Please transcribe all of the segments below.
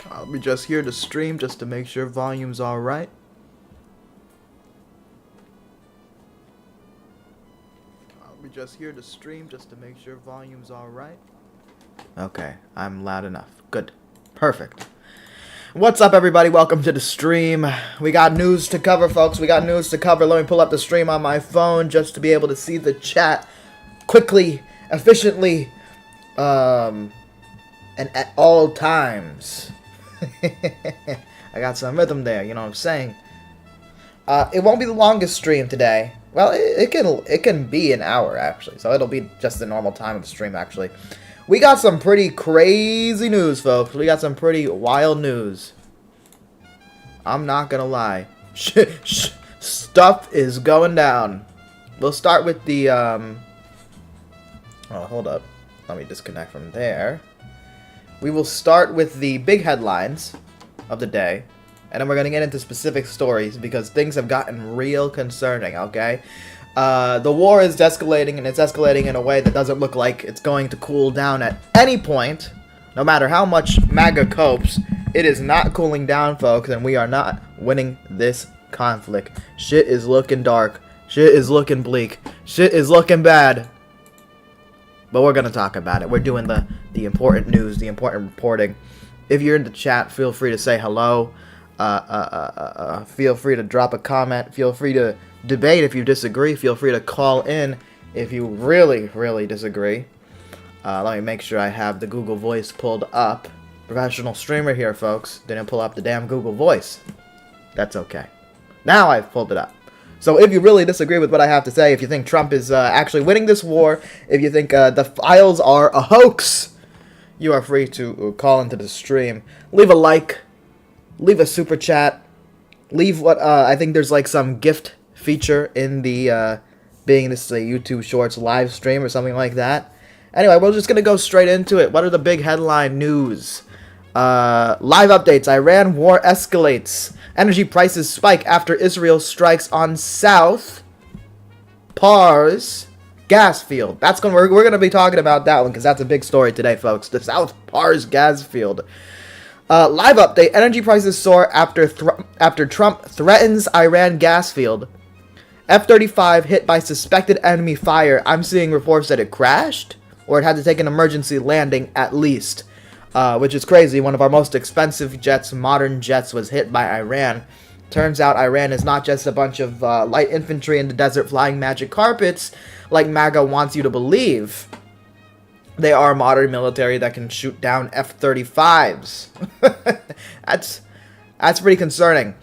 I'll be just here to stream just to make sure volume's alright. I'll be just here to stream just to make sure volume's alright. Okay, I'm loud enough. Good. Perfect. What's up, everybody? Welcome to the stream. We got news to cover, folks. We got news to cover. Let me pull up the stream on my phone just to be able to see the chat quickly, efficiently, and at all times. I got some rhythm there, you know what I'm saying? It won't be the longest stream today. Well, it can be an hour, actually. So it'll be just the normal time of the stream, actually. We got some pretty crazy news, folks. We got some pretty wild news. I'm not gonna lie. Stuff is going down. We'll start with the, Oh, hold up. Let me disconnect from there. We will start with the big headlines of the day. And then we're going to get into specific stories because things have gotten real concerning, okay? The war is escalating, and it's escalating in a way that doesn't look like it's going to cool down at any point. No matter how much MAGA copes, it is not cooling down, folks, and we are not winning this conflict. Shit is looking dark. Shit is looking bleak. Shit is looking bad. But we're going to talk about it. We're doing the important news, the important reporting. If you're in the chat, feel free to say hello. Feel free to drop a comment. Feel free to debate if you disagree. Feel free to call in if you really, really disagree. Let me make sure I have the Google Voice pulled up. Professional streamer here, folks. Didn't pull up the damn Google Voice. That's okay. Now I've pulled it up. So if you really disagree with what I have to say, if you think Trump is actually winning this war, if you think the files are a hoax, you are free to call into the stream. Leave a like. Leave a super chat. Leave what, I think there's like some gift feature in the, being this is a YouTube Shorts live stream or something like that. Anyway, we're just going to go straight into it. What are the big headline news? Live updates. Iran war escalates. Energy prices spike after Israel strikes on South Pars gas field. We're going to be talking about that one because that's a big story today, folks. The South Pars gas field. Live update. Energy prices soar after Trump threatens Iran gas field. F-35 hit by suspected enemy fire. I'm seeing reports that it crashed or it had to take an emergency landing at least. Which is crazy. One of our most expensive jets, modern jets, was hit by Iran. Turns out Iran is not just a bunch of light infantry in the desert flying magic carpets like MAGA wants you to believe. They are modern military that can shoot down F-35s. That's pretty concerning.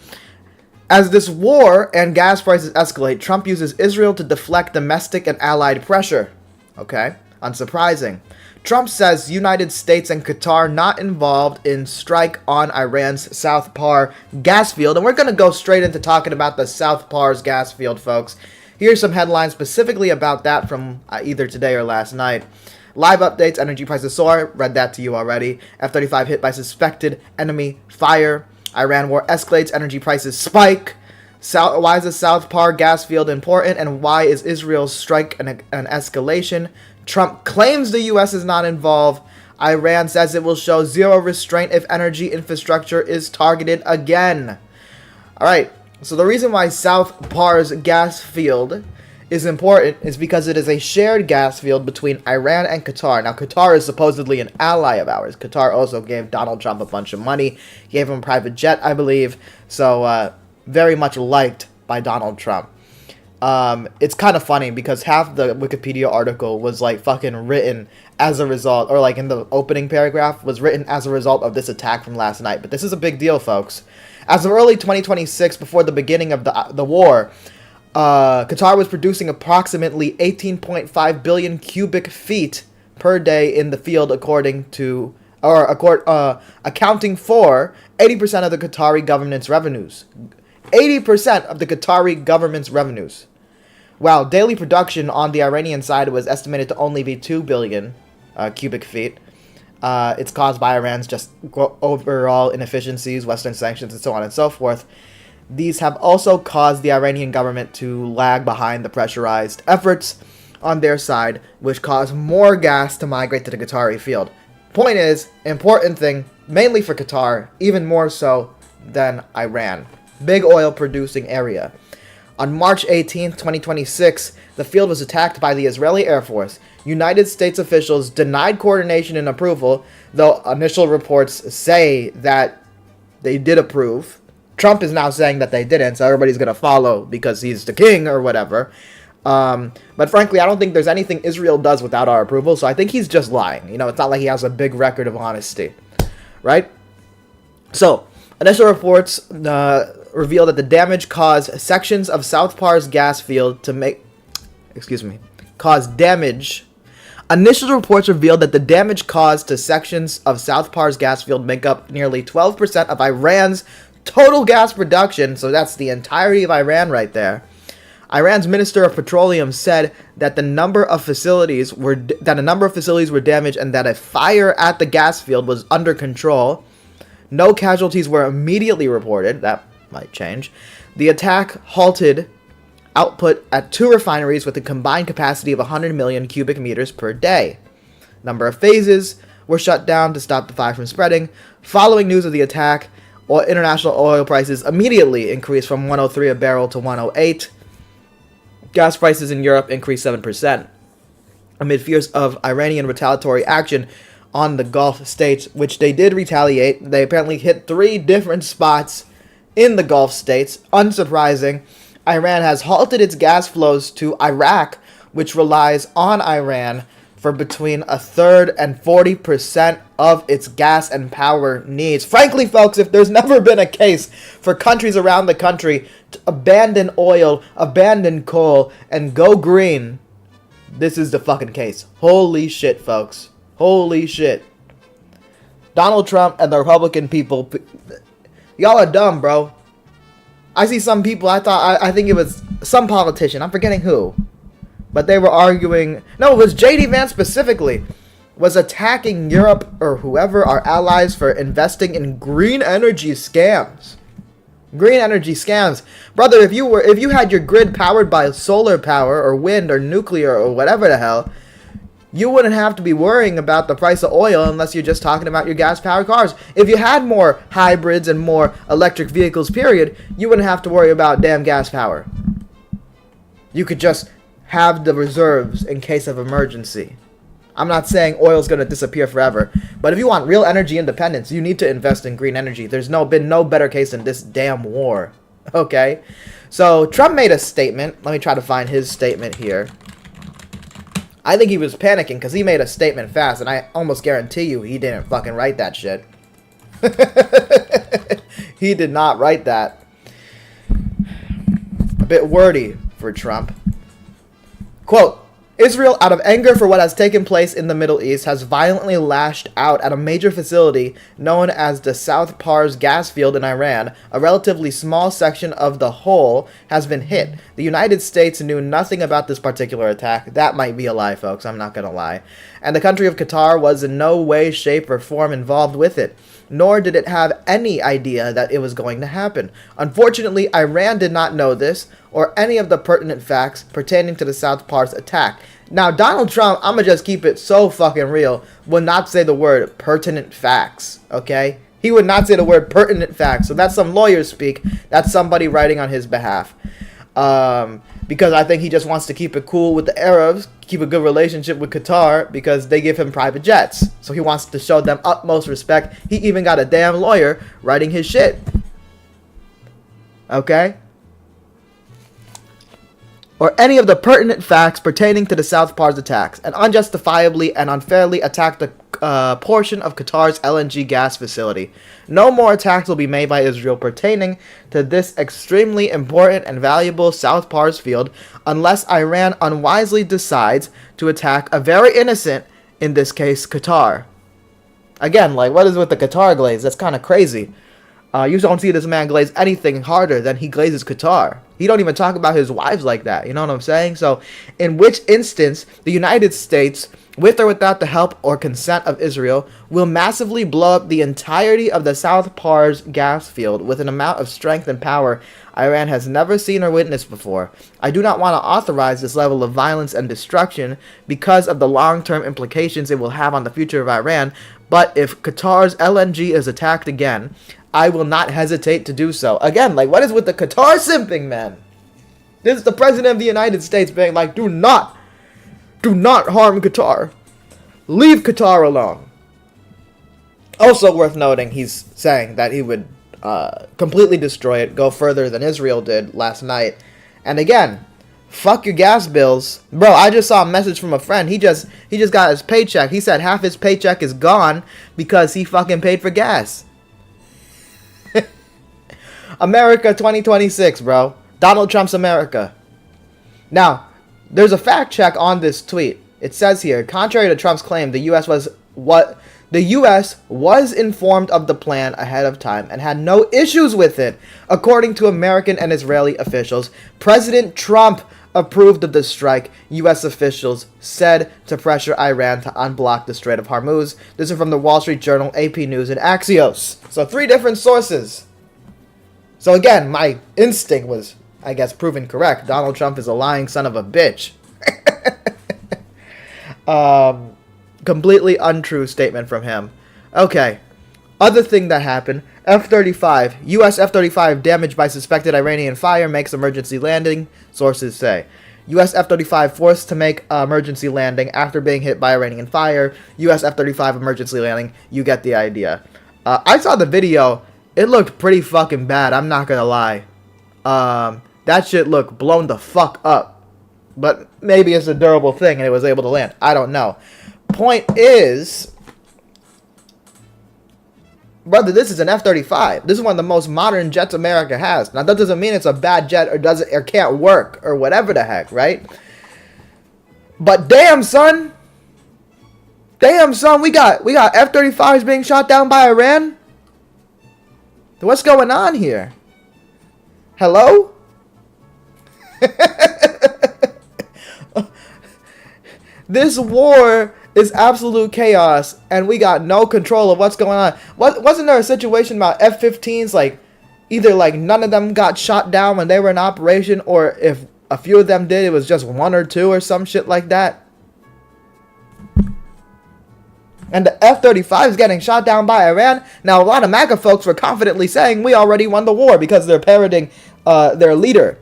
As this war and gas prices escalate, Trump uses Israel to deflect domestic and allied pressure. Okay, unsurprising. Trump says United States and Qatar not involved in strike on Iran's South Pars gas field. And we're going to go straight into talking about the South Pars gas field, folks. Here's some headlines specifically about that from either today or last night. Live updates, energy prices soar. Read that to you already. F-35 hit by suspected enemy fire. Iran war escalates, energy prices spike. Why is the South Pars gas field important? And why is Israel's strike an escalation? Trump claims the U.S. is not involved. Iran says it will show zero restraint if energy infrastructure is targeted again. Alright, so the reason why South Pars gas field is important is because it is a shared gas field between Iran and Qatar. Now, Qatar is supposedly an ally of ours. Qatar also gave Donald Trump a bunch of money, gave him a private jet, I believe, so very much liked by Donald Trump. It's kind of funny because half the Wikipedia article was like fucking written as a result, or like in the opening paragraph was written as a result of this attack from last night. But this is a big deal, folks. As of early 2026, before the beginning of the war, Qatar was producing approximately 18.5 billion cubic feet per day in the field, accounting for 80% of the Qatari government's revenues. 80% of the Qatari government's revenues. While daily production on the Iranian side was estimated to only be 2 billion cubic feet. It's caused by Iran's just overall inefficiencies, Western sanctions, and so on and so forth. These have also caused the Iranian government to lag behind the pressurized efforts on their side, which caused more gas to migrate to the Qatari field. Point is, important thing, mainly for Qatar, even more so than Iran. Big oil producing area. On March 18, 2026, the field was attacked by the Israeli Air Force. United States officials denied coordination and approval, though initial reports say that they did approve. Trump is now saying that they didn't, so everybody's going to follow because he's the king or whatever. But frankly, I don't think there's anything Israel does without our approval, so I think he's just lying. You know, it's not like he has a big record of honesty, right? So, initial reports reveal that the damage caused sections of South Pars gas field to make... caused damage... Initial reports revealed that the damage caused to sections of South Pars gas field make up nearly 12% of Iran's total gas production, so that's the entirety of Iran right there. Iran's Minister of Petroleum said that a number of facilities were damaged and that a fire at the gas field was under control. No casualties were immediately reported. That might change. The attack halted output at 2 refineries with a combined capacity of 100 million cubic meters per day. Number of phases were shut down to stop the fire from spreading. Following news of the attack, international oil prices immediately increased from 103 a barrel to 108. Gas prices in Europe increased 7%. Amid fears of Iranian retaliatory action on the Gulf states, which they did retaliate. They apparently hit 3 different spots in the Gulf states. Unsurprising. Iran has halted its gas flows to Iraq, which relies on Iran for between 1/3 and 40% of its gas and power needs. Frankly, folks, if there's never been a case for countries around the country to abandon oil, abandon coal, and go green, this is the fucking case. Holy shit, folks. Holy shit. Donald Trump and the Republican people, y'all are dumb, bro. I see some people, I think it was some politician, I'm forgetting who, but they were arguing, no, it was J.D. Vance specifically, was attacking Europe or whoever, our allies, for investing in green energy scams. Green energy scams. Brother, if you had your grid powered by solar power or wind or nuclear or whatever the hell, you wouldn't have to be worrying about the price of oil unless you're just talking about your gas-powered cars. If you had more hybrids and more electric vehicles, period, you wouldn't have to worry about damn gas power. You could just have the reserves in case of emergency. I'm not saying oil's going to disappear forever, but if you want real energy independence, you need to invest in green energy. There's been no better case than this damn war. Okay? So, Trump made a statement. Let me try to find his statement here. I think he was panicking because he made a statement fast, and I almost guarantee you he didn't fucking write that shit. He did not write that. A bit wordy for Trump. Quote, Israel, out of anger for what has taken place in the Middle East, has violently lashed out at a major facility known as the South Pars gas field in Iran. A relatively small section of the whole has been hit. The United States knew nothing about this particular attack. That might be a lie, folks. I'm not going to lie. And the country of Qatar was in no way, shape, or form involved with it. Nor did it have any idea that it was going to happen. Unfortunately, Iran did not know this, or any of the pertinent facts pertaining to the South Pars attack. Now, Donald Trump, I'm going to just keep it so fucking real, would not say the word pertinent facts, okay? He would not say the word pertinent facts, so that's some lawyer speak. That's somebody writing on his behalf. Because I think he just wants to keep it cool with the Arabs, keep a good relationship with Qatar, because they give him private jets. So he wants to show them utmost respect. He even got a damn lawyer writing his shit. Okay? Or any of the pertinent facts pertaining to the South Pars attacks, and unjustifiably and unfairly attacked a portion of Qatar's LNG gas facility. No more attacks will be made by Israel pertaining to this extremely important and valuable South Pars field unless Iran unwisely decides to attack a very innocent, in this case, Qatar. Again, like, what is with the Qatar glaze? That's kind of crazy. You don't see this man glaze anything harder than he glazes Qatar. He don't even talk about his wives like that. You know what I'm saying? So, in which instance, the United States, with or without the help or consent of Israel, will massively blow up the entirety of the South Pars gas field with an amount of strength and power Iran has never seen or witnessed before. I do not want to authorize this level of violence and destruction because of the long-term implications it will have on the future of Iran, But if Qatar's LNG is attacked again, I will not hesitate to do so. Again, like, what is with the Qatar simping, man? This is the President of the United States being like, do not harm Qatar. Leave Qatar alone. Also worth noting, he's saying that he would completely destroy it, go further than Israel did last night. And again, fuck your gas bills. Bro, I just saw a message from a friend. He just got his paycheck. He said half his paycheck is gone because he fucking paid for gas. America 2026, bro. Donald Trump's America. Now, there's a fact check on this tweet. It says here, contrary to Trump's claim, the U.S. was informed of the plan ahead of time and had no issues with it. According to American and Israeli officials, President Trump approved of the strike, U.S. officials said, to pressure Iran to unblock the Strait of Hormuz. This is from the Wall Street Journal, AP News, and Axios. So 3 different sources. So again, my instinct was, I guess, proven correct. Donald Trump is a lying son of a bitch. Completely untrue statement from him. Okay. Other thing that happened. F-35. U.S. F-35 damaged by suspected Iranian fire makes emergency landing, sources say. U.S. F-35 forced to make emergency landing after being hit by Iranian fire. U.S. F-35 emergency landing. You get the idea. I saw the video. It looked pretty fucking bad. I'm not gonna lie. That shit looked blown the fuck up. But maybe it's a durable thing and it was able to land. I don't know. Point is, brother, this is an F-35. This is one of the most modern jets America has. Now, that doesn't mean it's a bad jet or can't work or whatever the heck, right? But damn, son. Damn, son, we got F-35s being shot down by Iran? What's going on here? Hello? This war is absolute chaos, and we got no control of what's going on. Wasn't there a situation about F-15s, like, either, like, none of them got shot down when they were in operation, or if a few of them did, it was just 1 or 2 or some shit like that? And the F-35 is getting shot down by Iran. Now, a lot of MAGA folks were confidently saying we already won the war because they're parroting their leader.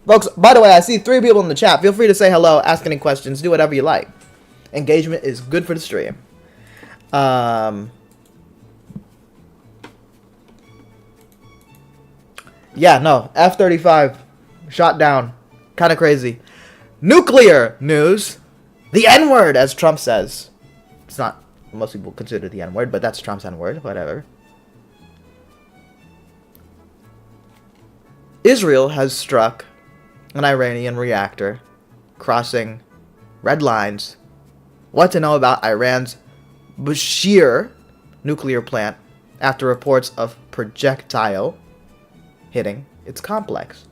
Folks, by the way, I see 3 people in the chat. Feel free to say hello, ask any questions, do whatever you like. Engagement is good for the stream. Yeah, no, F-35 shot down. Kind of crazy. Nuclear news. The N-word, as Trump says. It's not, most people consider the N-word, but that's Trump's N-word, whatever. Israel has struck an Iranian reactor, crossing red lines. What to know about Iran's Bushehr nuclear plant after reports of projectile hitting its complex.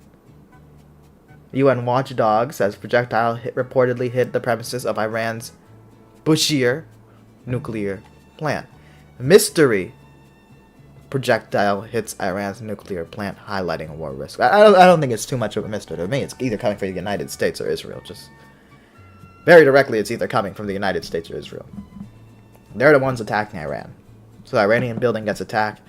UN watchdog says projectile reportedly hit the premises of Iran's Bushehr nuclear plant. Mystery projectile hits Iran's nuclear plant, highlighting a war risk. I don't think it's too much of a mystery to me. It's either coming from the United States or Israel. Just very directly, it's either coming from the United States or Israel. They're the ones attacking Iran. So the Iranian building gets attacked.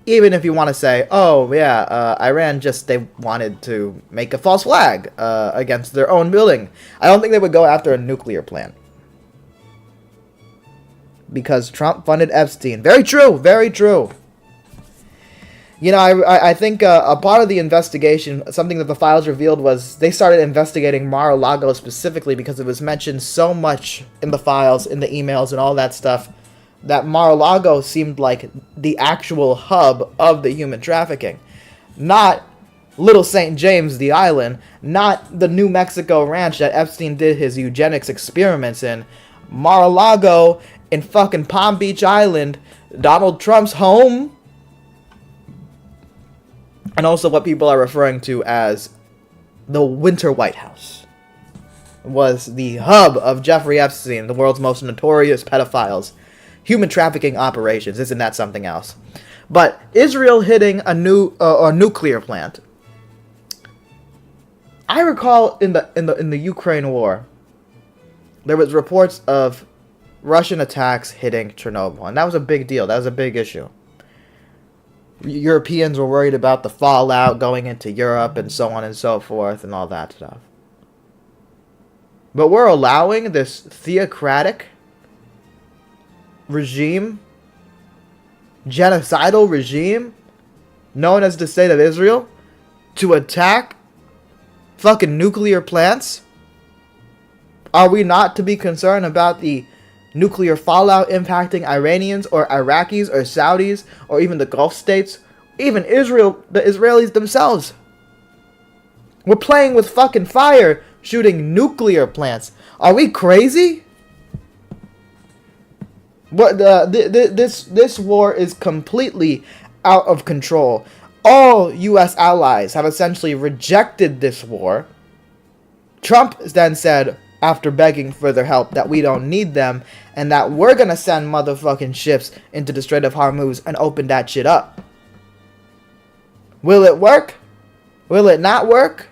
Even if you want to say, oh, yeah, Iran they wanted to make a false flag against their own building. I don't think they would go after a nuclear plant. Because Trump funded Epstein. Very true, very true. You know, I think a part of the investigation, something that the files revealed, was they started investigating Mar-a-Lago specifically because it was mentioned so much in the files, in the emails, and all that stuff, that Mar-a-Lago seemed like the actual hub of the human trafficking. Not Little St. James, the island. Not the New Mexico ranch that Epstein did his eugenics experiments in. Mar-a-Lago in fucking Palm Beach Island, Donald Trump's home. And also what people are referring to as the Winter White House. Was the hub of Jeffrey Epstein, the world's most notorious pedophiles. Human trafficking operations. Isn't that something else? But Israel hitting a nuclear plant. I recall in the Ukraine war, there was reports of Russian attacks hitting Chernobyl. And that was a big deal. That was a big issue. Europeans were worried about the fallout going into Europe and so on and so forth and all that stuff. But we're allowing this theocratic regime, genocidal regime, known as the State of Israel, to attack fucking nuclear plants? Are we not to be concerned about the nuclear fallout impacting Iranians or Iraqis or Saudis or even the Gulf states? Even Israel, the Israelis themselves. We're playing with fucking fire, shooting nuclear plants. Are we crazy? What this war is completely out of control. All U.S. allies have essentially rejected this war. Trump then said, after begging for their help, that we don't need them and that we're gonna send motherfucking ships into the Strait of Hormuz and open that shit up. Will it work? Will it not work?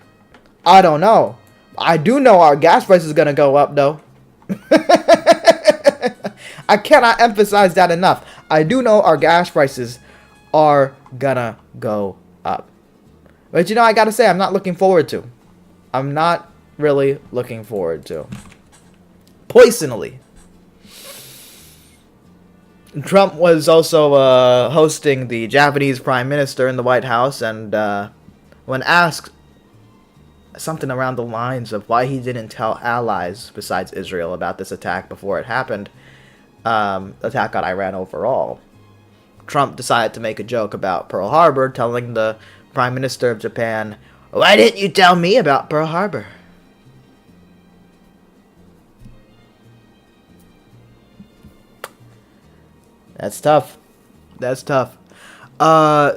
I don't know. I do know our gas price is gonna go up though. I cannot emphasize that enough. I do know our gas prices are gonna go up. But you know, I gotta say, I'm not looking forward to. I'm not really looking forward to. Personally. Trump was also hosting the Japanese Prime Minister in the White House, and when asked something around the lines of why he didn't tell allies besides Israel about this attack before it happened, attack on Iran overall, Trump decided to make a joke about Pearl Harbor, telling the Prime Minister of Japan, "Why didn't you tell me about Pearl Harbor?" That's tough. That's tough.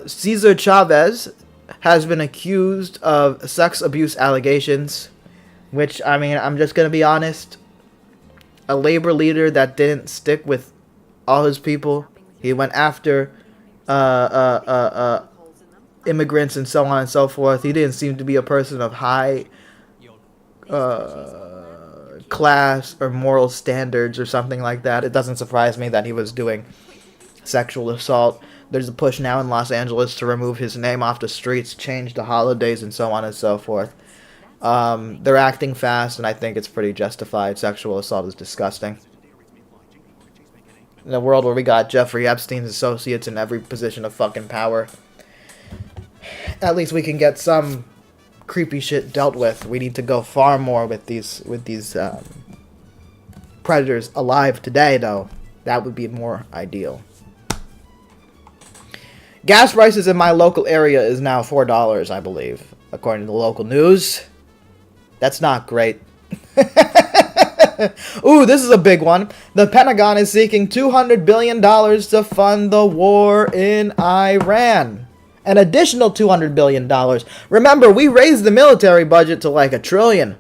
Cesar Chavez has been accused of sex abuse allegations, which, I mean, I'm just going to be honest. A labor leader that didn't stick with all his people. He went after immigrants and so on and so forth. He didn't seem to be a person of high class or moral standards or something like that. It doesn't surprise me that he was doing sexual assault. There's a push now in Los Angeles to remove his name off the streets, change the holidays, and so on and so forth. They're acting fast, and I think it's pretty justified. Sexual assault is disgusting. In a world where we got Jeffrey Epstein's associates in every position of fucking power, at least we can get some creepy shit dealt with. We need to go far more with these predators alive today, though. That would be more ideal. Gas prices in my local area is now $4, I believe, according to the local news. That's not great. Ooh, this is a big one. The Pentagon is seeking $200 billion to fund the war in Iran. An additional $200 billion. Remember, we raised the military budget to like $1 trillion.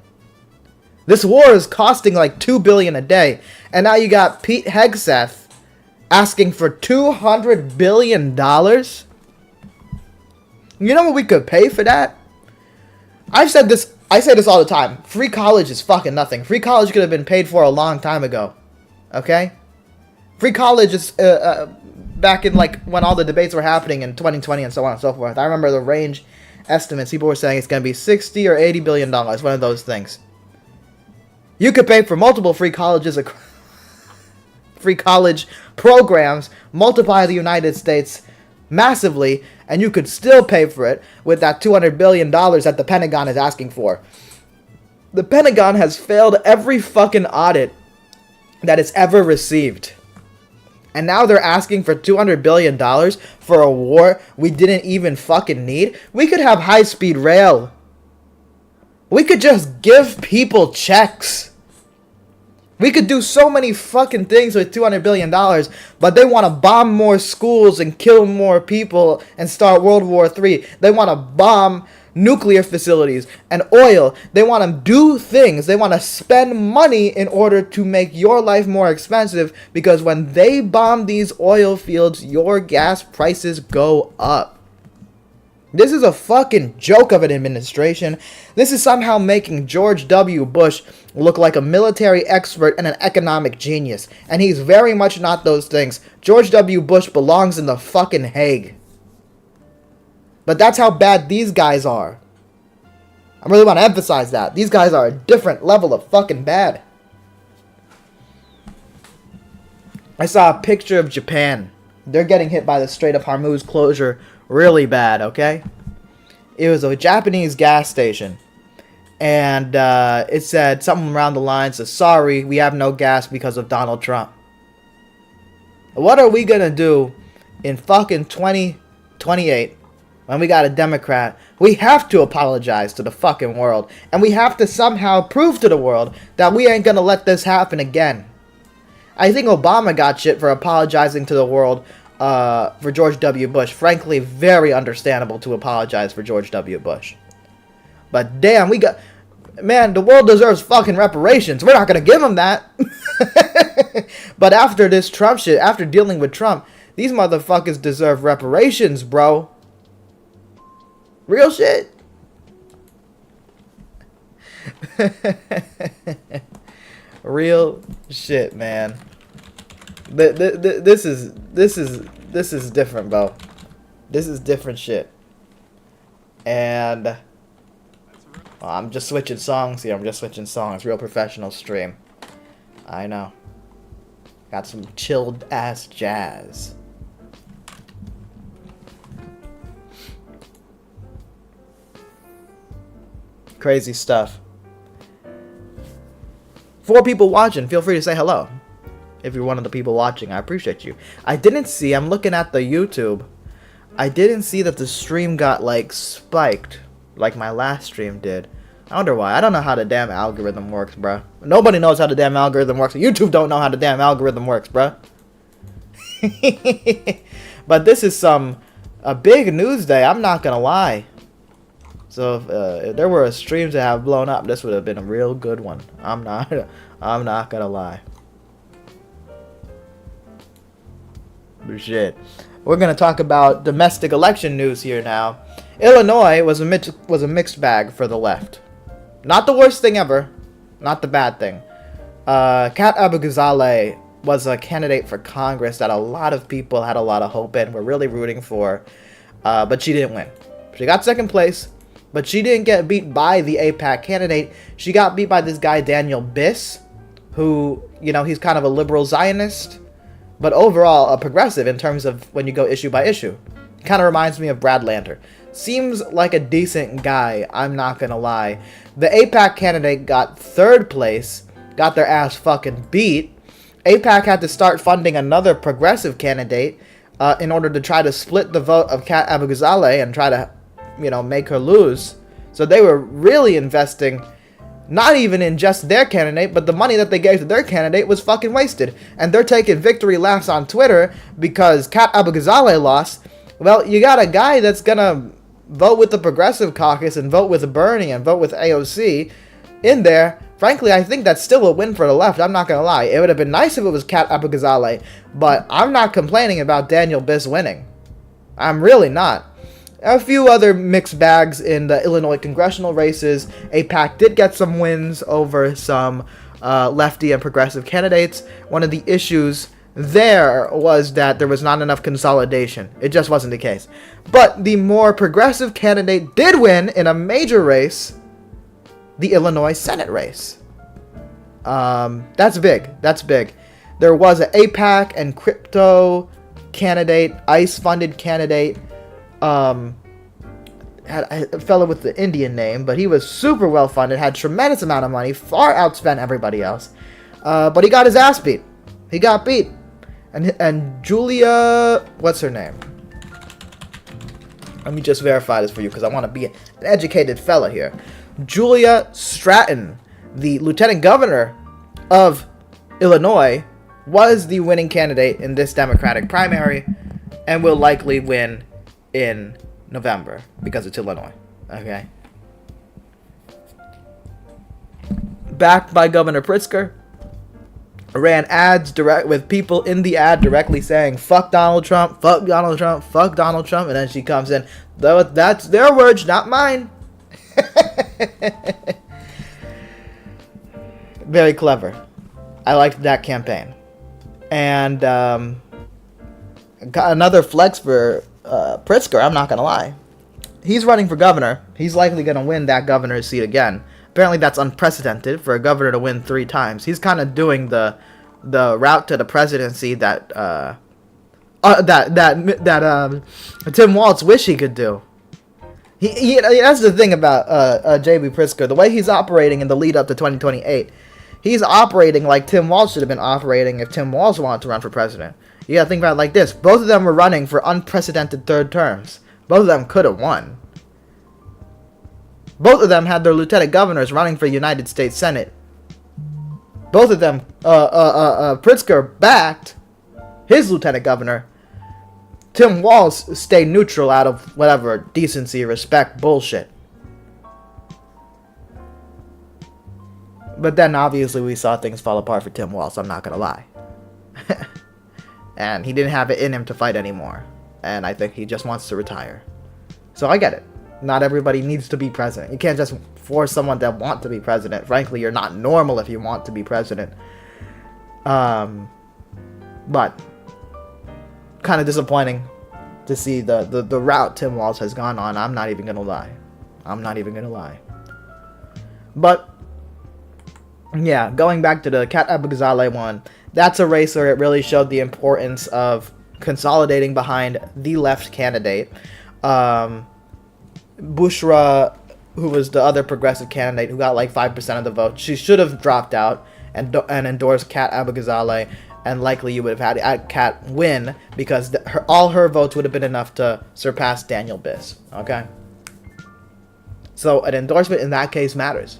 This war is costing like $2 billion a day. And now you got Pete Hegseth asking for $200 billion? You know what we could pay for that? I say this all the time. Free college is fucking nothing. Free college could have been paid for a long time ago. Okay? Free college is back in like when all the debates were happening in 2020 and so on and so forth. I remember the range estimates. People were saying it's going to be $60 or $80 billion. One of those things. You could pay for multiple free colleges, free college programs, multiply the United States massively, and you could still pay for it with that $200 billion that the Pentagon is asking for. The Pentagon has failed every fucking audit that it's ever received. And now they're asking for $200 billion for a war we didn't even fucking need. We could have high-speed rail. We could just give people checks. We could do so many fucking things with $200 billion, but they want to bomb more schools and kill more people and start World War III. They want to bomb nuclear facilities and oil. They want to do things. They want to spend money in order to make your life more expensive, because when they bomb these oil fields, your gas prices go up. This is a fucking joke of an administration. This is somehow making George W. Bush look like a military expert and an economic genius. And he's very much not those things. George W. Bush belongs in the fucking Hague. But that's how bad these guys are. I really want to emphasize that. These guys are a different level of fucking bad. I saw a picture of Japan. They're getting hit by the Strait of Hormuz closure really bad, okay? It was a Japanese gas station. And it said something around the lines of, sorry, we have no gas because of Donald Trump. What are we gonna do in fucking 2028 when we got a Democrat? We have to apologize to the fucking world. And we have to somehow prove to the world that we ain't gonna let this happen again. I think Obama got shit for apologizing to the world for George W. Bush. Frankly, very understandable to apologize for George W. Bush. But damn, man, the world deserves fucking reparations. We're not gonna give them that. But after this Trump shit, after dealing with Trump, these motherfuckers deserve reparations, bro. Real shit. Real shit, man. This is different, bro. This is different shit. And well, I'm just switching songs here. I'm just switching songs. Real professional stream. I know. Got some chilled ass jazz. Crazy stuff. 4 people watching. Feel free to say hello. If you're one of the people watching, I appreciate you. I didn't see, I'm looking at the YouTube. I didn't see that the stream got, like, spiked. Like my last stream did. I wonder why. I don't know how the damn algorithm works, bruh. Nobody knows how the damn algorithm works. YouTube don't know how the damn algorithm works, bruh. But this is a big news day. I'm not gonna lie. So if there were streams that have blown up, this would have been a real good one. I'm not gonna lie. But shit. We're gonna talk about domestic election news here now. Illinois was a mixed bag for the left. Not the worst thing ever. Not the bad thing. Kat Abu-Ghazaleh was a candidate for Congress that a lot of people had a lot of hope in, were really rooting for, but she didn't win. She got second place. But she didn't get beat by the AIPAC candidate. She got beat by this guy, Daniel Biss, who, you know, he's kind of a liberal Zionist, but overall a progressive in terms of when you go issue by issue. Kind of reminds me of Brad Lander. Seems like a decent guy, I'm not gonna lie. The AIPAC candidate got third place, got their ass fucking beat. AIPAC had to start funding another progressive candidate in order to try to split the vote of Kat Abu-Ghazaleh and try to, you know, make her lose. So they were really investing not even in just their candidate, but the money that they gave to their candidate was fucking wasted. And they're taking victory laps on Twitter because Kat Abu-Ghazaleh lost. Well, you got a guy that's gonna vote with the Progressive Caucus and vote with Bernie and vote with AOC in there. Frankly, I think that's still a win for the left. I'm not gonna lie. It would have been nice if it was Kat Abu-Ghazaleh, but I'm not complaining about Daniel Biss winning. I'm really not. A few other mixed bags in the Illinois congressional races. AIPAC did get some wins over some lefty and progressive candidates. One of the issues there was that there was not enough consolidation. It just wasn't the case. But the more progressive candidate did win in a major race, the Illinois Senate race. That's big. That's big. There was an AIPAC and crypto candidate, ICE-funded candidate. Had a fellow with the Indian name, but he was super well funded, had tremendous amount of money, far outspent everybody else. But he got his ass beat. He got beat. And Julia, what's her name? Let me just verify this for you because I want to be an educated fella here. Julia Stratton, the lieutenant governor of Illinois, was the winning candidate in this Democratic primary and will likely win in November because it's Illinois. Okay. Backed by Governor Pritzker. ran ads direct with people in the ad directly saying fuck Donald Trump, fuck Donald Trump, fuck Donald Trump, and then she comes in, though that's their words, not mine. Very clever. I liked that campaign. And got another flex for Pritzker, I'm not gonna lie. He's running for governor. He's likely gonna win that governor's seat again. Apparently that's unprecedented for a governor to win 3 times. He's kind of doing the route to the presidency that Tim Walz wish he could do. He that's the thing about J.B. Pritzker. The way he's operating in the lead up to 2028, he's operating like Tim Walz should have been operating if Tim Walz wanted to run for president. You gotta think about it like this. Both of them were running for unprecedented 3rd terms. Both of them could have won. Both of them had their lieutenant governors running for United States Senate. Both of them, Pritzker backed his lieutenant governor. Tim Walz stayed neutral out of whatever decency, respect, bullshit. But then obviously we saw things fall apart for Tim Walz, I'm not gonna lie. And he didn't have it in him to fight anymore. And I think he just wants to retire. So I get it. Not everybody needs to be president. You can't just force someone to want to be president. Frankly, you're not normal if you want to be president. But kind of disappointing to see the route Tim Walz has gone on. I'm not even gonna lie. But yeah, going back to the Kat Abou-Ghazaleh one, that's a race where it really showed the importance of consolidating behind the left candidate. Bushra, who was the other progressive candidate who got like 5% of the vote, she should have dropped out and endorsed Kat Abou-Ghazaleh, and likely you would have had Kat win because all her votes would have been enough to surpass Daniel Biss. Okay, so an endorsement in that case matters.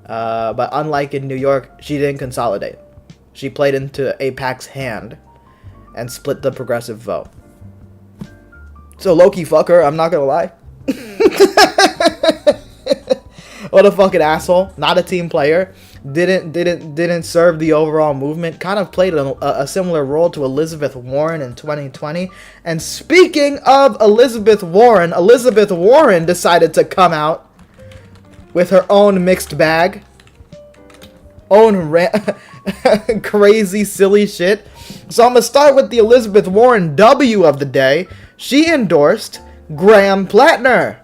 But unlike in New York, she didn't consolidate. She played into AIPAC's hand and split the progressive vote. So low-key fuck her, I'm not gonna lie. What a fucking asshole. Not a team player. Didn't serve the overall movement. Kind of played a similar role to Elizabeth Warren in 2020. And speaking of Elizabeth Warren decided to come out with her own mixed bag. Own crazy, silly shit. So I'm going to start with the Elizabeth Warren W of the day. She endorsed Graham Plattner,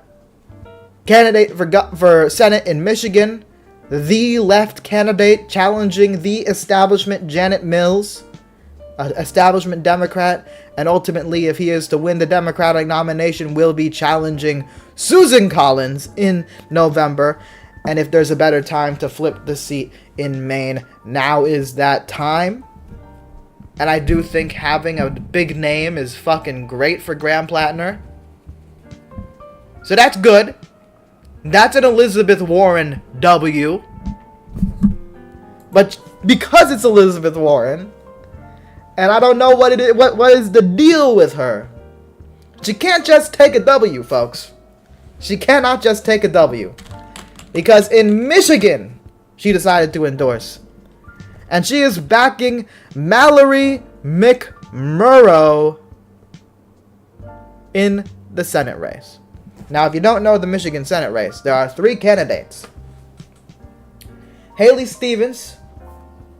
candidate for Senate in Michigan, the left candidate challenging the establishment Janet Mills, establishment Democrat, and ultimately, if he is to win the Democratic nomination, will be challenging Susan Collins in November. And if there's a better time to flip the seat in Maine, now is that time. And I do think having a big name is fucking great for Graham Plattner. So that's good. That's an Elizabeth Warren W. But because it's Elizabeth Warren, and I don't know what it is, what is the deal with her? She can't just take a W, folks. She cannot just take a W. Because in Michigan, she decided to endorse. And she is backing Mallory McMurrow in the Senate race. Now, if you don't know the Michigan Senate race, there are 3 candidates. Haley Stevens,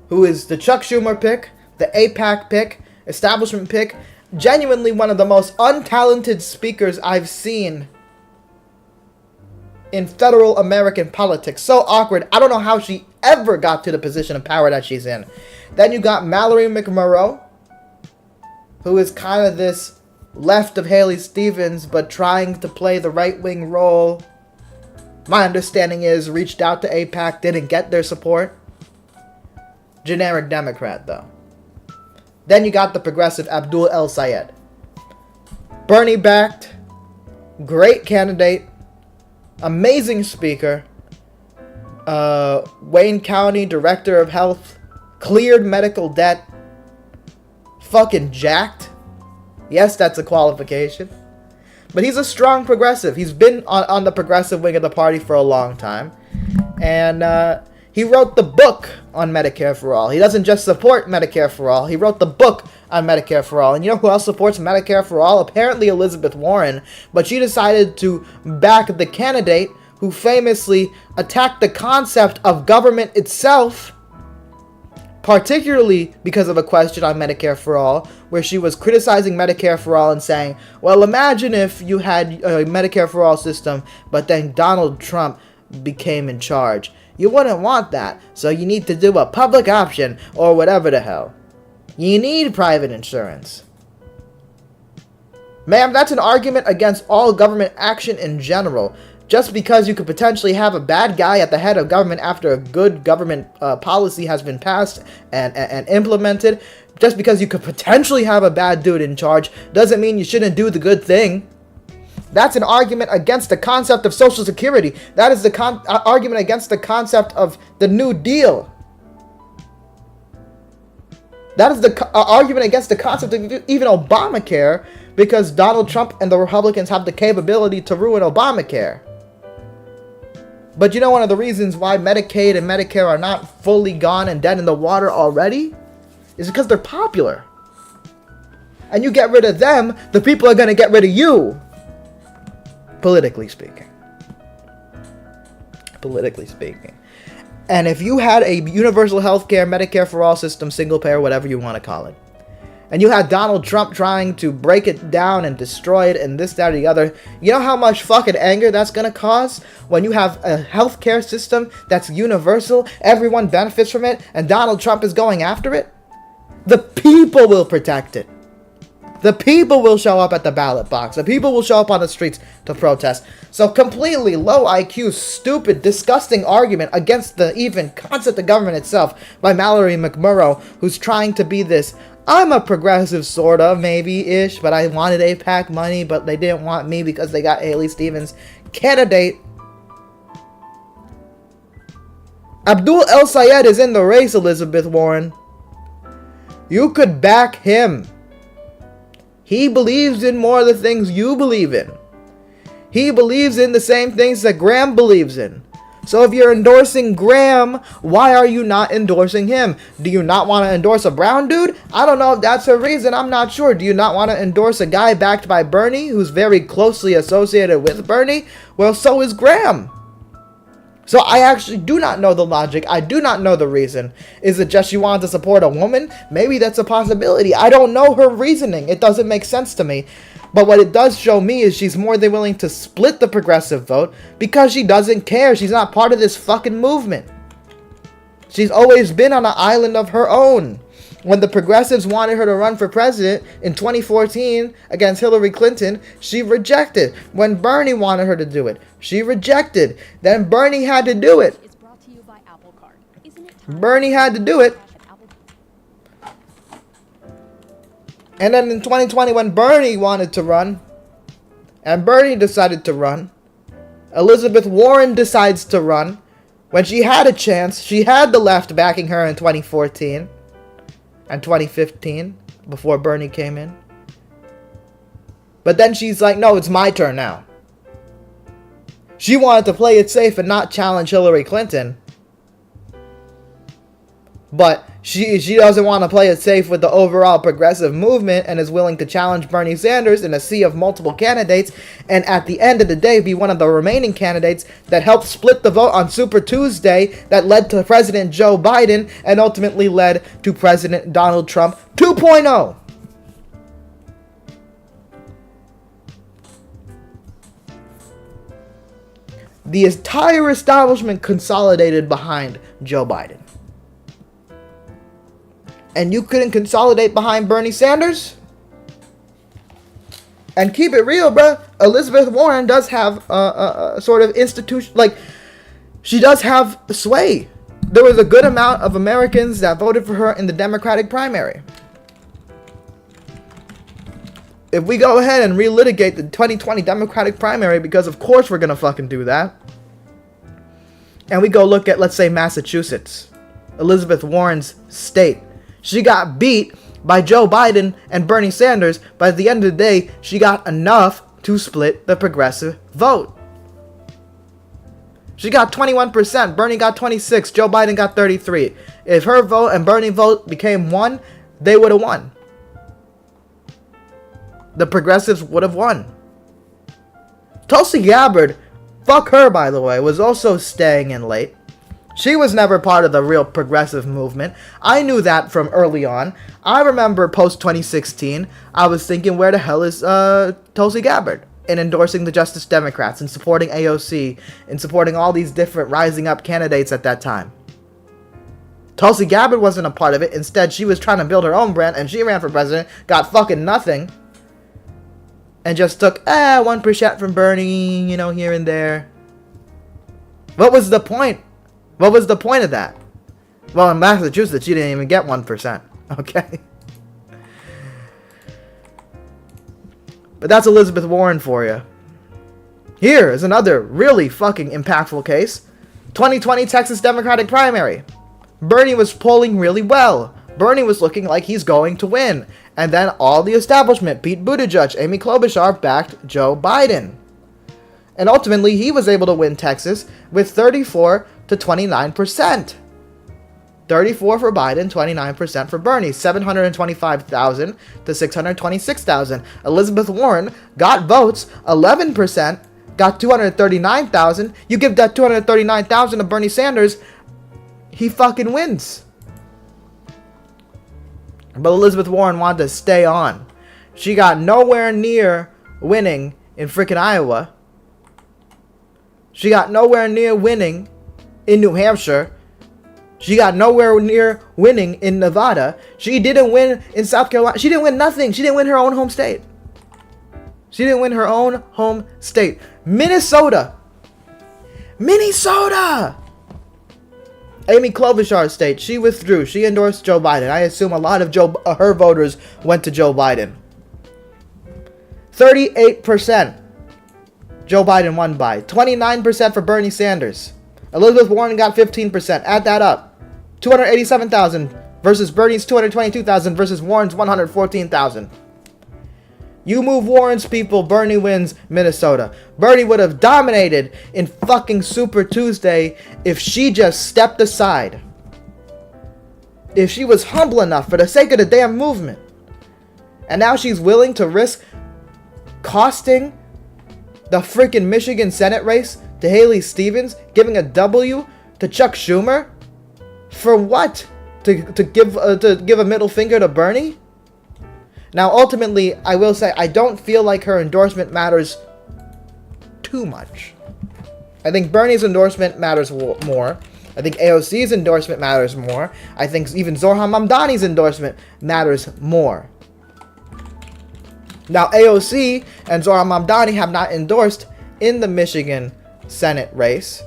who is the Chuck Schumer pick, the AIPAC pick, establishment pick, genuinely one of the most untalented speakers I've seen in federal American politics. So awkward. I don't know how she ever got to the position of power that she's in. Then you got Mallory McMurrow, who is kind of this left of Haley Stevens, but trying to play the right-wing role. My understanding is reached out to AIPAC, didn't get their support. Generic Democrat, though. Then you got the progressive Abdul El Sayed. Bernie-backed, great candidate, amazing speaker, Wayne County Director of Health, cleared medical debt, fucking jacked. Yes, that's a qualification. But he's a strong progressive. He's been on the progressive wing of the party for a long time. And He wrote the book on Medicare for All. He doesn't just support Medicare for All. He wrote the book on Medicare for All. And you know who else supports Medicare for All? Apparently Elizabeth Warren. But she decided to back the candidate who famously attacked the concept of government itself, particularly because of a question on Medicare for All, where she was criticizing Medicare for All and saying, well, imagine if you had a Medicare for All system, but then Donald Trump became in charge. You wouldn't want that, so you need to do a public option, or whatever the hell. You need private insurance. Ma'am, that's an argument against all government action in general. Just because you could potentially have a bad guy at the head of government after a good government policy has been passed and implemented, just because you could potentially have a bad dude in charge, doesn't mean you shouldn't do the good thing. That's an argument against the concept of Social Security. That is the argument against the concept of the New Deal. That is the argument against the concept of even Obamacare, because Donald Trump and the Republicans have the capability to ruin Obamacare. But you know one of the reasons why Medicaid and Medicare are not fully gone and dead in the water already is because they're popular. And you get rid of them, the people are going to get rid of you. Politically speaking. Politically speaking. And if you had a universal healthcare, Medicare for all system, single payer, whatever you want to call it, and you had Donald Trump trying to break it down and destroy it and this, that, or the other, you know how much fucking anger that's going to cause when you have a healthcare system that's universal, everyone benefits from it, and Donald Trump is going after it? The people will protect it. The people will show up at the ballot box. The people will show up on the streets to protest. So completely low IQ, stupid, disgusting argument against the even concept of government itself by Mallory McMurrow, who's trying to be this, I'm a progressive, sort of, maybe-ish, but I wanted AIPAC money, but they didn't want me because they got Haley Stevens candidate. Abdul El Sayed is in the race, Elizabeth Warren. You could back him. He believes in more of the things you believe in. He believes in the same things that Graham believes in. So if you're endorsing Graham, why are you not endorsing him? Do you not want to endorse a brown dude? I don't know if that's a reason. I'm not sure. Do you not want to endorse a guy backed by Bernie who's very closely associated with Bernie? Well, so is Graham. So I actually do not know the logic. I do not know the reason. Is it just you want to support a woman? Maybe that's a possibility. I don't know her reasoning. It doesn't make sense to me. But what it does show me is she's more than willing to split the progressive vote because she doesn't care. She's not part of this fucking movement. She's always been on an island of her own. When the progressives wanted her to run for president in 2014 against Hillary Clinton, she rejected. When Bernie wanted her to do it, she rejected. Then Bernie had to do it. Bernie had to do it. And then in 2020, when Bernie wanted to run, and Bernie decided to run, Elizabeth Warren decides to run. When she had a chance, she had the left backing her in 2014 and 2015, before Bernie came in. But then she's like, no, it's my turn now. She wanted to play it safe and not challenge Hillary Clinton. But she doesn't want to play it safe with the overall progressive movement and is willing to challenge Bernie Sanders in a sea of multiple candidates, and at the end of the day be one of the remaining candidates that helped split the vote on Super Tuesday that led to President Joe Biden and ultimately led to President Donald Trump 2.0. The entire establishment consolidated behind Joe Biden. And you couldn't consolidate behind Bernie Sanders? And keep it real, bruh. Elizabeth Warren does have a sort of institution, like, she does have sway. There was a good amount of Americans that voted for her in the Democratic primary. If we go ahead and relitigate the 2020 Democratic primary, because of course we're gonna fucking do that, and we go look at, let's say, Massachusetts, Elizabeth Warren's state, she got beat by Joe Biden and Bernie Sanders, but at the end of the day, she got enough to split the progressive vote. She got 21%. Bernie got 26%. Joe Biden got 33%. If her vote and Bernie vote became one, they would have won. The progressives would have won. Tulsi Gabbard, fuck her by the way, was also staying in late. She was never part of the real progressive movement. I knew that from early on. I remember post 2016, I was thinking, where the hell is Tulsi Gabbard? In endorsing the Justice Democrats and supporting AOC and supporting all these different rising up candidates at that time. Tulsi Gabbard wasn't a part of it. Instead, she was trying to build her own brand and she ran for president, got fucking nothing, and just took 1% from Bernie, you know, here and there. What was the point? What was the point of that? Well, in Massachusetts, she didn't even get 1%. Okay? But that's Elizabeth Warren for you. Here is another really fucking impactful case. 2020 Texas Democratic primary. Bernie was polling really well. Bernie was looking like he's going to win. And then all the establishment, Pete Buttigieg, Amy Klobuchar, backed Joe Biden. And ultimately, he was able to win Texas with 34 to 29%. 34 for Biden, 29% for Bernie. 725,000 to 626,000. Elizabeth Warren got votes, 11%, got 239,000. You give that 239,000 to Bernie Sanders, he fucking wins. But Elizabeth Warren wanted to stay on. She got nowhere near winning in frickin' Iowa. She got nowhere near winning in New Hampshire. She got nowhere near winning in Nevada. She didn't win in South Carolina. She didn't win nothing. She didn't win her own home state. She didn't win her own home state. Minnesota. Amy Klobuchar's state. She withdrew. She endorsed Joe Biden. I assume a lot of her voters went to Joe Biden. 38%. Joe Biden won by. 29% for Bernie Sanders. Elizabeth Warren got 15%. Add that up. 287,000 versus Bernie's 222,000 versus Warren's 114,000. You move Warren's people, Bernie wins Minnesota. Bernie would have dominated in fucking Super Tuesday if she just stepped aside. If she was humble enough for the sake of the damn movement. And now she's willing to risk costing the freaking Michigan Senate race to Haley Stevens, giving a W to Chuck Schumer? For what? To give a middle finger to Bernie? Now, ultimately, I will say, I don't feel like her endorsement matters too much. I think Bernie's endorsement matters more. I think AOC's endorsement matters more. I think even Zohran Mamdani's endorsement matters more. Now, AOC and Zohran Mamdani have not endorsed in the Michigan Senate race.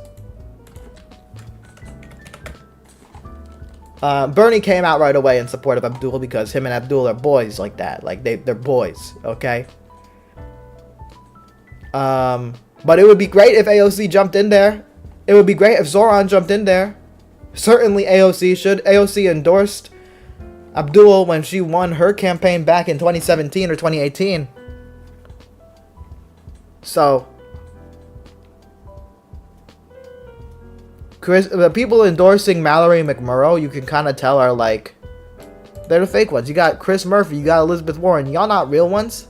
Bernie came out right away in support of Abdul because him and Abdul are boys like that. Like, they're boys, okay? But it would be great if AOC jumped in there. It would be great if Zoran jumped in there. Certainly AOC should. AOC endorsed Abdul when she won her campaign back in 2017 or 2018. So, the people endorsing Mallory McMurrow, you can kind of tell are like, they're the fake ones. You got Chris Murphy, you got Elizabeth Warren. Y'all not real ones?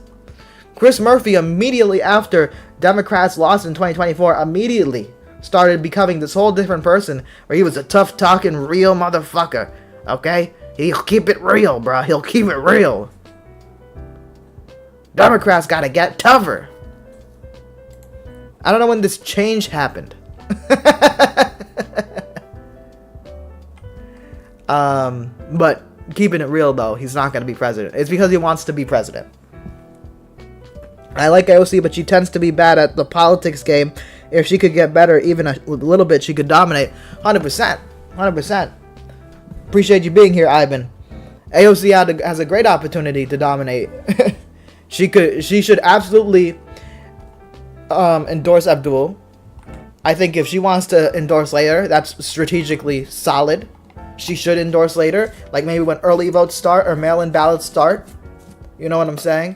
Chris Murphy, immediately after Democrats lost in 2024, immediately started becoming this whole different person where he was a tough talking real motherfucker. Okay? He'll keep it real, bro. He'll keep it real. Democrats gotta get tougher. I don't know when this change happened. But keeping it real though, he's not gonna be president. It's because he wants to be president. I like AOC, but she tends to be bad at the politics game. If she could get better even a little bit, she could dominate. 100%. 100%. Appreciate you being here, Ivan. AOC has a great opportunity to dominate. She should absolutely endorse Abdul. I think if she wants to endorse later, that's strategically solid. She should endorse later, like maybe when early votes start or mail-in ballots start. You know what I'm saying?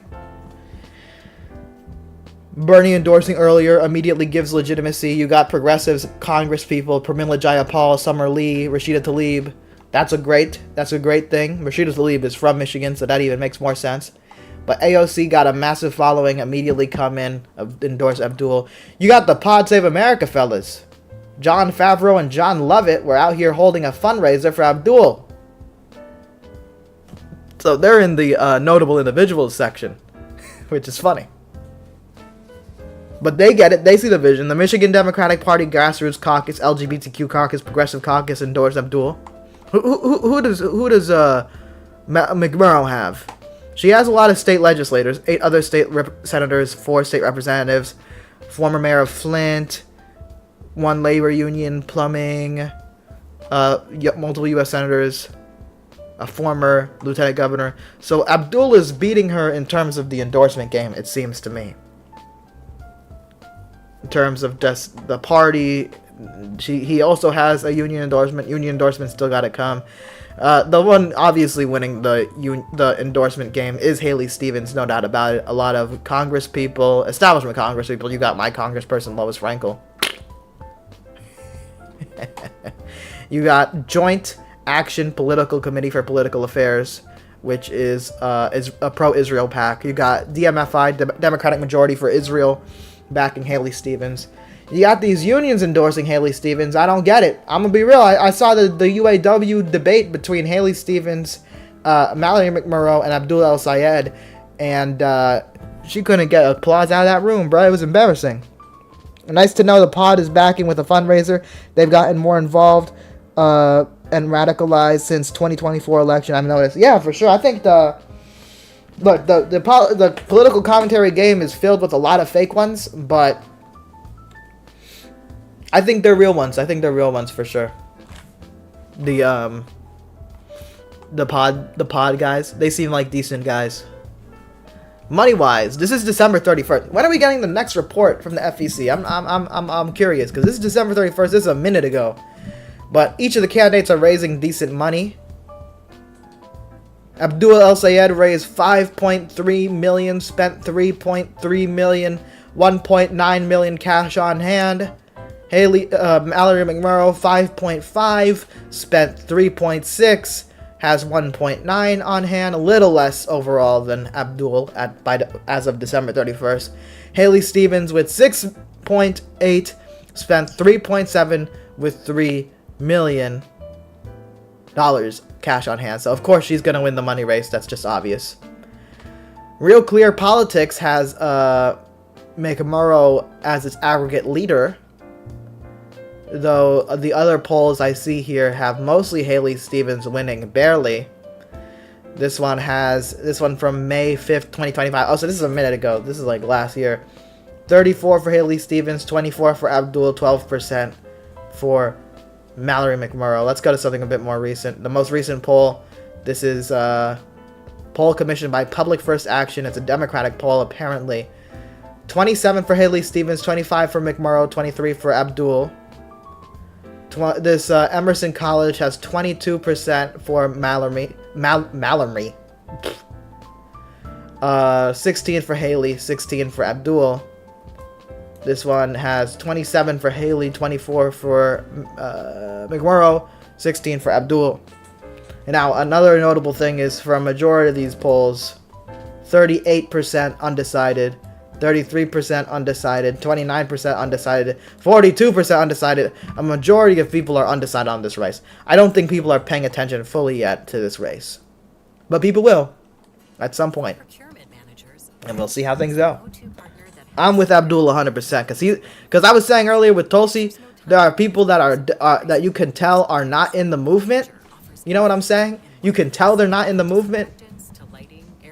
Bernie endorsing earlier immediately gives legitimacy. You got progressives, Congress people, Pramila Jayapal, Summer Lee, Rashida Tlaib. That's a great thing. Rashida Tlaib is from Michigan, so that even makes more sense. But AOC got a massive following, immediately come in, endorse Abdul. You got the Pod Save America fellas. John Favreau and John Lovett were out here holding a fundraiser for Abdul. So they're in the notable individuals section, which is funny. But they get it. They see the vision. The Michigan Democratic Party Grassroots Caucus, LGBTQ Caucus, Progressive Caucus endorse Abdul. Who does McMurrow have? She has a lot of state legislators, 8 other state senators, 4 state representatives, former mayor of Flint, 1 labor union, plumbing, multiple U.S. senators, a former lieutenant governor. So Abdul is beating her in terms of the endorsement game, it seems to me. In terms of just the party, he also has a union endorsement. Union endorsement still got to come. The one obviously winning the endorsement game is Haley Stevens, no doubt about it. A lot of Congress people, establishment Congress people. You got my Congressperson Lois Frankel. You got Joint Action Political Committee for Political Affairs, which is a pro-Israel PAC. You got DMFI, Democratic Majority for Israel, backing Haley Stevens. You got these unions endorsing Haley Stevens. I don't get it. I'm going to be real. I saw the UAW debate between Haley Stevens, Mallory McMurrow, and Abdul El Sayed, and she couldn't get applause out of that room, bro. It was embarrassing. Nice to know the pod is backing with a fundraiser. They've gotten more involved and radicalized since 2024 election, I've noticed. Yeah, for sure. I think the political commentary game is filled with a lot of fake ones, but I think they're real ones. I think they're real ones for sure. The pod guys, they seem like decent guys. Money wise, this is December 31st. When are we getting the next report from the FEC? I'm curious, because this is December 31st. This is a minute ago. But each of the candidates are raising decent money. Abdul El Sayed raised $5.3 million, spent $3.3 million, $1.9 million cash on hand. Mallory McMurrow, 5.5, spent 3.6, has 1.9 on hand, a little less overall than Abdul as of December 31st. Haley Stevens with 6.8, spent 3.7 with $3 million cash on hand. So of course she's gonna win the money race. That's just obvious. Real Clear Politics has McMurrow as its aggregate leader, though the other polls I see here have mostly Haley Stevens winning, barely. This one from May 5th, 2025. Oh, so this is a minute ago. This is like last year. 34 for Haley Stevens, 24 for Abdul, 12% for Mallory McMurrow. Let's go to something a bit more recent. The most recent poll. This is a poll commissioned by Public First Action. It's a Democratic poll, apparently. 27 for Haley Stevens, 25 for McMurrow, 23 for Abdul. This Emerson College has 22% for Mallory. 16 for Haley, 16 for Abdul. This one has 27 for Haley, 24 for McMurrow, 16 for Abdul. And now another notable thing is for a majority of these polls, 38% undecided, 33% undecided, 29% undecided, 42% undecided. A majority of people are undecided on this race. I don't think people are paying attention fully yet to this race. But people will at some point. And we'll see how things go. I'm with Abdul 100% because I was saying earlier with Tulsi, there are people that are that you can tell are not in the movement. You know what I'm saying? You can tell they're not in the movement.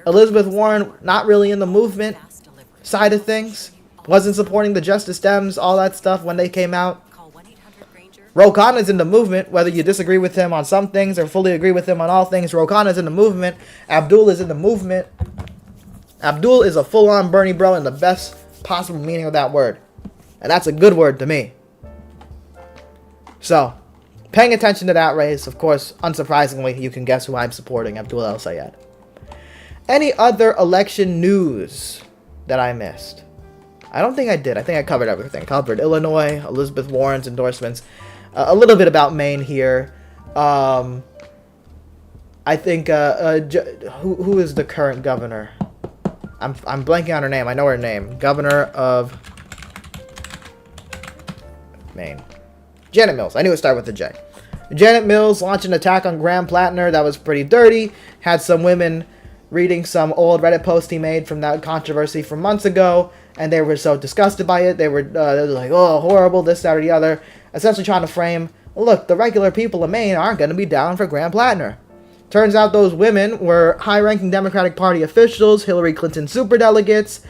Elizabeth Warren, not really in the movement side of things. Wasn't supporting the Justice Dems, all that stuff when they came out. Ro Khanna's in the movement, whether you disagree with him on some things or fully agree with him on all things. Ro Khanna's in the movement. Abdul is in the movement. Abdul is a full-on Bernie bro in the best possible meaning of that word. And that's a good word to me. So, paying attention to that race, of course, unsurprisingly, you can guess who I'm supporting, Abdul El Sayed. Any other election news that I missed? I don't think I did. I think I covered everything. Covered Illinois, Elizabeth Warren's endorsements, a little bit about Maine here. I think who is the current governor? I'm blanking on her name. I know her name. Governor of Maine. Janet Mills. I knew it started with a J. Janet Mills launched an attack on Graham Plattner that was pretty dirty. Had some women reading some old Reddit post he made from that controversy from months ago, and they were so disgusted by it. They were like, oh, horrible, this, that, or the other. Essentially trying to frame, look, the regular people of Maine aren't going to be down for Graham Plattner. Turns out those women were high-ranking Democratic Party officials, Hillary Clinton superdelegates,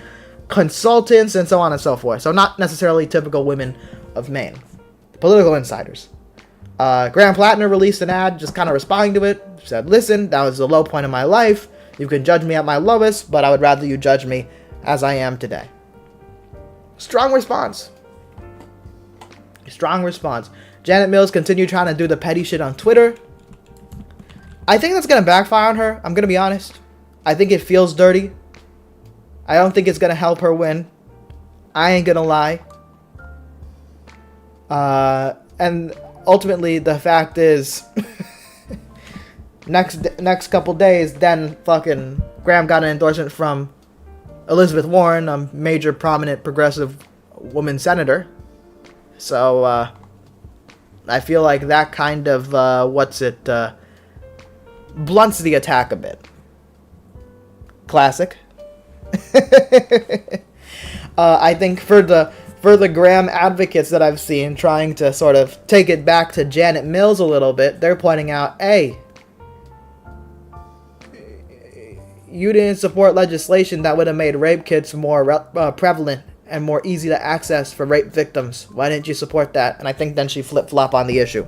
consultants, and so on and so forth. So not necessarily typical women of Maine. Political insiders. Graham Plattner released an ad just kind of responding to it. Said, listen, that was the low point of my life. You can judge me at my lowest, but I would rather you judge me as I am today. Strong response. Strong response. Janet Mills continued trying to do the petty shit on Twitter. I think that's going to backfire on her. I'm going to be honest. I think it feels dirty. I don't think it's going to help her win. I ain't going to lie. And ultimately, the fact is, next couple days, then fucking Graham got an endorsement from Elizabeth Warren, a major prominent progressive woman senator. So, I feel like that kind of, blunts the attack a bit. Classic. I think for the Graham advocates that I've seen trying to sort of take it back to Janet Mills a little bit, they're pointing out, hey, you didn't support legislation that would have made rape kits more prevalent and more easy to access for rape victims. Why didn't you support that? And I think then she flip-flop on the issue.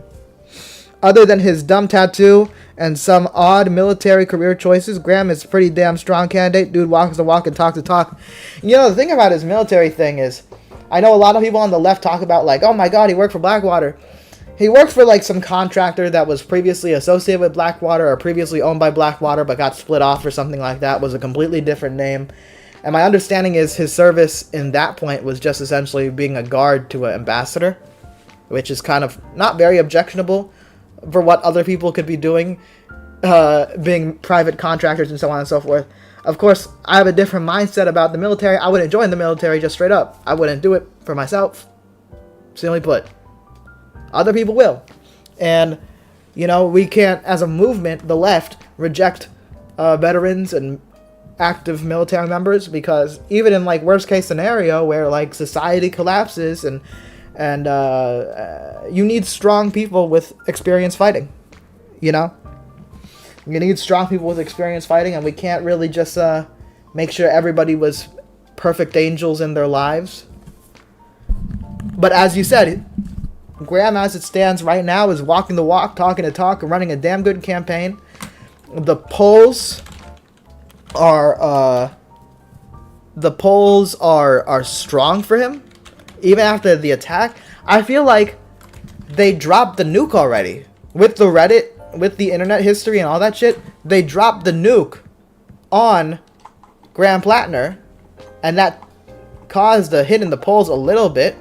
Other than his dumb tattoo and some odd military career choices, Graham is a pretty damn strong candidate. Dude walks the walk and talks the talk. You know, the thing about his military thing is, I know a lot of people on the left talk about, like, oh my god, he worked for Blackwater. He worked for, like, some contractor that was previously associated with Blackwater or previously owned by Blackwater but got split off or something like that. Was a completely different name. And my understanding is his service in that point was just essentially being a guard to an ambassador, which is kind of not very objectionable for what other people could be doing, being private contractors and so on and so forth. Of course, I have a different mindset about the military. I wouldn't join the military just straight up. I wouldn't do it for myself. Simply put. Other people will. And, you know, we can't, as a movement, the left, reject veterans and active military members, because even in, like, worst case scenario where, like, society collapses and you need strong people with experience fighting, you know? You need strong people with experience fighting, and we can't really just make sure everybody was perfect angels in their lives. But as you said, Graham, as it stands right now, is walking the walk, talking the talk, and running a damn good campaign. The polls are strong for him, even after the attack. I feel like they dropped the nuke already with the Reddit. With the internet history and all that shit, they dropped the nuke on Graham Plattner, and that caused a hit in the polls a little bit,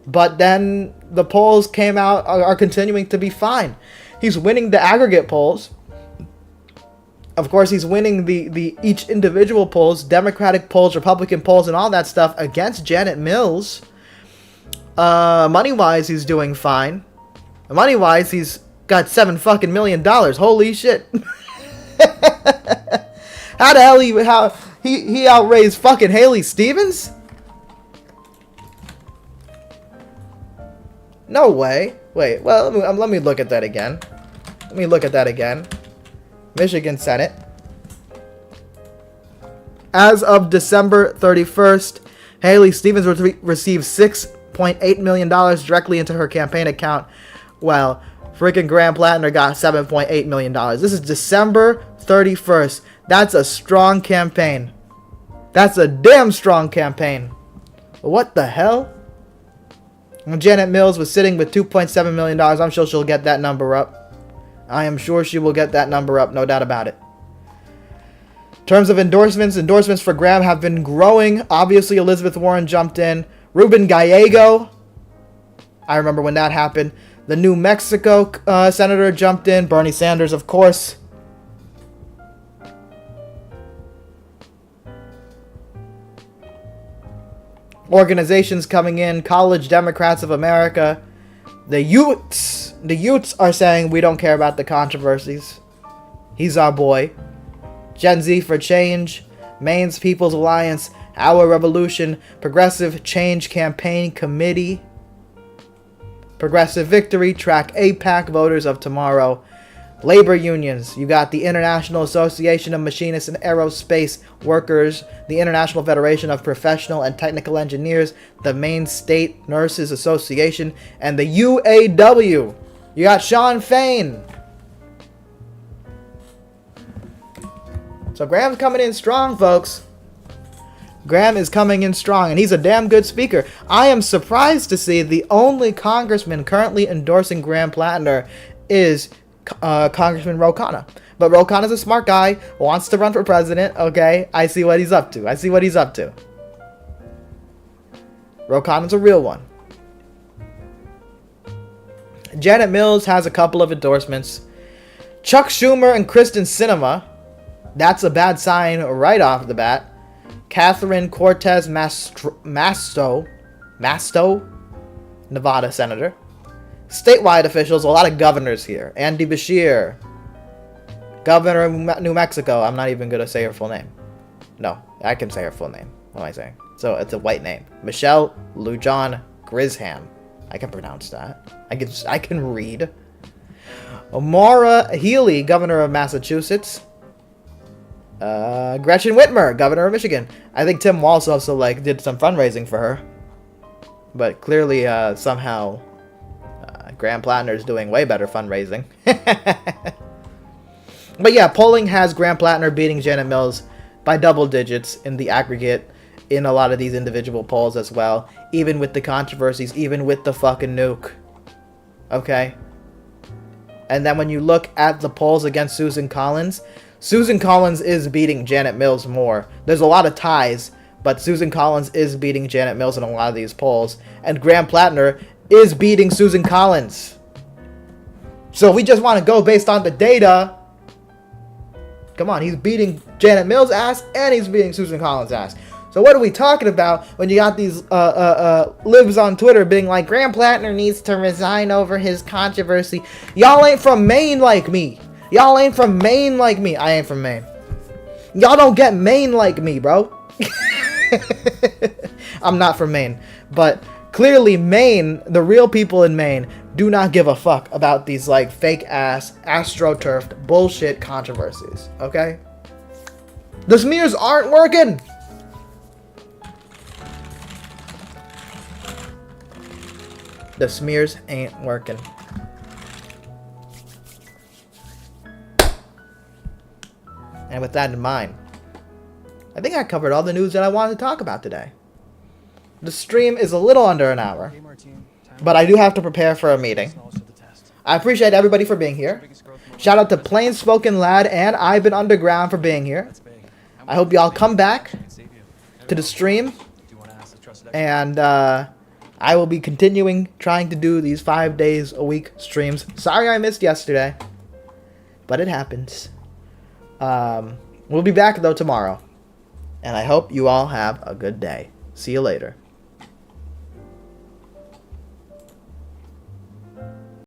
but then the polls came out, are continuing to be fine. He's winning the aggregate polls. Of course, he's winning the each individual polls, Democratic polls, Republican polls, and all that stuff against Janet Mills. Money-wise, he's doing fine. Money-wise, he's got $7 fucking million. Holy shit. How the hell he outraised fucking Haley Stevens? No way. Wait, well, let me look at that again. Michigan Senate. As of December 31st, Haley Stevens received $6.8 million directly into her campaign account, while freaking Graham Plattner got $7.8 million. This is December 31st. That's a strong campaign. That's a damn strong campaign. What the hell? When Janet Mills was sitting with $2.7 million, I'm sure she'll get that number up. I am sure she will get that number up, no doubt about it. In terms of endorsements for Graham have been growing. Obviously, Elizabeth Warren jumped in. Ruben Gallego, I remember when that happened. The New Mexico senator jumped in. Bernie Sanders, of course. Organizations coming in. College Democrats of America. The Utes are saying we don't care about the controversies. He's our boy. Gen Z for Change, Maine's People's Alliance, Our Revolution, Progressive Change Campaign Committee, Progressive Victory, Track APAC, Voters of Tomorrow, labor unions. You got the International Association of Machinists and Aerospace Workers, the International Federation of Professional and Technical Engineers, the Maine State Nurses Association, and the UAW. You got Sean Fain. So Graham's coming in strong, folks. Graham is coming in strong, and he's a damn good speaker. I am surprised to see the only congressman currently endorsing Graham Plattner is Congressman Ro Khanna. But Ro Khanna's a smart guy, wants to run for president, okay? I see what he's up to. Ro Khanna's a real one. Janet Mills has a couple of endorsements. Chuck Schumer and Kristen Sinema. That's a bad sign right off the bat. Catherine Cortez Masto, Nevada senator. Statewide officials, a lot of governors here. Andy Beshear, governor of New Mexico. I'm not even going to say her full name. No, I can say her full name. What am I saying? So it's a white name. Michelle Lujan Grisham. I can pronounce that. I can read. Maura Healey, governor of Massachusetts. Gretchen Whitmer, governor of Michigan. I think Tim Walz also did some fundraising for her. But clearly, somehow, Graham Plattner is doing way better fundraising. But yeah, polling has Graham Plattner beating Janet Mills by double digits in the aggregate in a lot of these individual polls as well. Even with the controversies, even with the fucking nuke. Okay? And then when you look at the polls against Susan Collins is beating Janet Mills more. There's a lot of ties, but Susan Collins is beating Janet Mills in a lot of these polls. And Graham Plattner is beating Susan Collins. So if we just want to go based on the data, come on, he's beating Janet Mills' ass and he's beating Susan Collins' ass. So what are we talking about when you got these libs on Twitter being like, Graham Plattner needs to resign over his controversy? Y'all ain't from Maine like me. I ain't from Maine. Y'all don't get Maine like me, bro. I'm not from Maine. But clearly Maine, the real people in Maine, do not give a fuck about these fake-ass, astroturfed bullshit controversies. Okay? The smears aren't working. The smears ain't working. And with that in mind, I think I covered all the news that I wanted to talk about today. The stream is a little under an hour, but I do have to prepare for a meeting. I appreciate everybody for being here. Shout out to Plain Spoken Lad and I've Been Underground for being here. I hope y'all come back to the stream. And I will be continuing trying to do these 5 days a week streams. Sorry I missed yesterday, but it happens. We'll be back though tomorrow. And I hope you all have a good day. See you later.